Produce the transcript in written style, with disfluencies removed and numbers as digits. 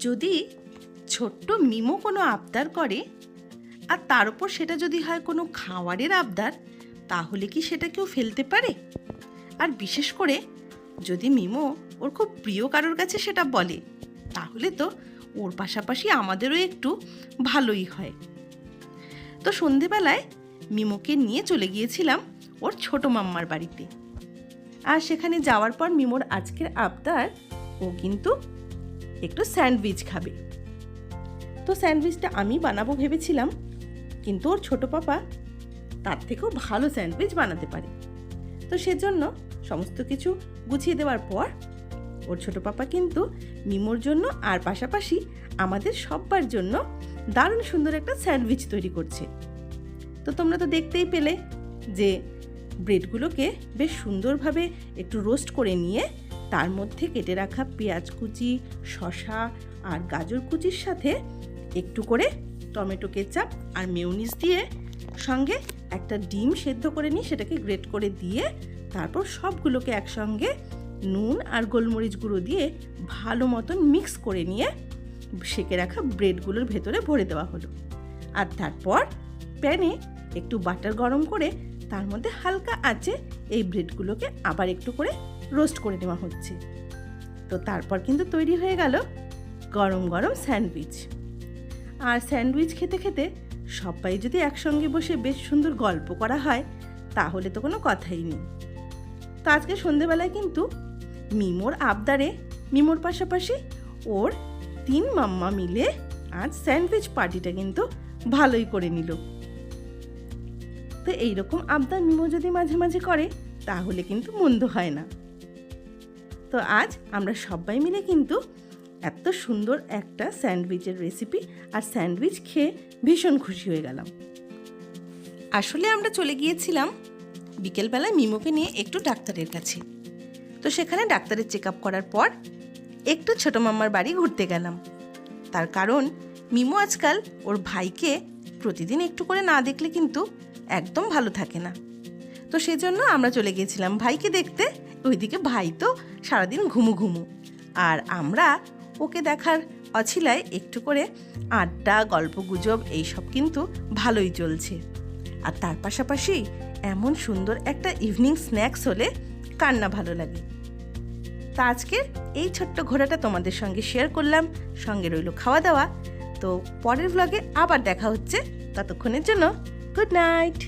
যদি ছোট্ট মিমো কোনো আবদার করে আর তার উপর সেটা যদি হয় কোনো খাবারের আবদার, তাহলে কি সেটা কেউ ফেলতে পারে? আর বিশেষ করে যদি মিমো ওর খুব প্রিয় কারোর কাছে সেটা বলে, তাহলে তো ওর পাশাপাশি আমাদেরও একটু ভালোই হয়। তো সন্ধেবেলায় মিমোকে নিয়ে চলে গিয়েছিলাম ওর ছোট মাম্মার বাড়িতে। আর সেখানে যাওয়ার পর মিমোর আজকের আবদার, ও কিন্তু একটু স্যান্ডউইচ খাবে। তো স্যান্ডউইচটা আমি বানাবো ভেবেছিলাম, কিন্তু ওর ছোট পাপা তার থেকেও ভালো স্যান্ডউইচ বানাতে পারে। তো সেজন্য সমস্ত কিছু গুছিয়ে দেওয়ার পর ওর ছোট পাপা কিন্তু মিমোর জন্য আর পাশাপাশি আমাদের সবার জন্য দারুণ সুন্দর একটা স্যান্ডউইচ তৈরি করছে। তো তোমরা তো দেখতেই পেলে যে ব্রেডগুলোকে বেশ সুন্দরভাবে একটু রোস্ট করে নিয়ে তার মধ্যে কেটে রাখা পেঁয়াজ কুচি, শসা আর গাজর কুচির সাথে একটু করে টমেটো কেচাপ আর মেয়োনিজ দিয়ে সঙ্গে একটা ডিম সেদ্ধ করে নিয়ে সেটাকে গ্রেট করে দিয়ে তারপর সবগুলোকে একসঙ্গে নুন আর গোলমরিচ গুঁড়ো দিয়ে ভালো মতন মিক্স করে নিয়ে সেঁকে রাখা ব্রেডগুলোর ভেতরে ভরে দেওয়া হলো। আর তারপর প্যানে একটু বাটার গরম করে তার মধ্যে হালকা আঁচে এই ব্রেডগুলোকে আবার একটু করে রোস্ট করে নেওয়া হচ্ছে। তো তারপর কিন্তু তৈরি হয়ে গেল গরম গরম স্যান্ডউইচ। আর স্যান্ডউইচ খেতে খেতে সবাই যদি একসঙ্গে বসে বেশ সুন্দর গল্প করা হয়, তাহলে তো কোনো কথাই নেই। তো আজকে সন্ধেবেলায় কিন্তু মিমোর আবদারে মিমোর পাশাপাশি ওর 3 মাম্মা মিলে আজ স্যান্ডউইচ পার্টিটা কিন্তু ভালোই করে নিল। তো এইরকম আবদার মিমো যদি মাঝে মাঝে করে, তাহলে কিন্তু মন্দ হয় না। তো আজ আমরা সবাই মিলে কিন্তু এত সুন্দর একটা স্যান্ডউইচের রেসিপি আর স্যান্ডউইচ খেয়ে ভীষণ খুশি হয়ে গেলাম। আসলে আমরা চলে গিয়েছিলাম বিকেলবেলায় মিমোকে নিয়ে একটু ডাক্তারের কাছে। তো সেখানে ডাক্তারের চেক আপ করার পর একটু ছোটো মাম্মার বাড়ি ঘুরতে গেলাম। তার কারণ মিমো আজকাল ওর ভাইকে প্রতিদিন একটু করে না দেখলে কিন্তু একদম ভালো থাকে না। তো সেজন্য আমরা চলে গিয়েছিলাম ভাইকে দেখতে। ওইদিকে ভাই তো সারাদিন ঘুমু, আর আমরা ওকে দেখার অছিলায় একটু করে আড্ডা, গল্প গুজব এইসব কিন্তু ভালোই চলছে। আর তার পাশাপাশি এমন সুন্দর একটা ইভিনিং স্ন্যাক্স হলে কার না ভালো লাগে। তা আজকে এই ছোট্ট ঘোরাটা তোমাদের সঙ্গে শেয়ার করলাম, সঙ্গে রইল খাওয়া দাওয়া। তো পরের ব্লগে আবার দেখা হচ্ছে, ততক্ষণের জন্য গুড নাইট।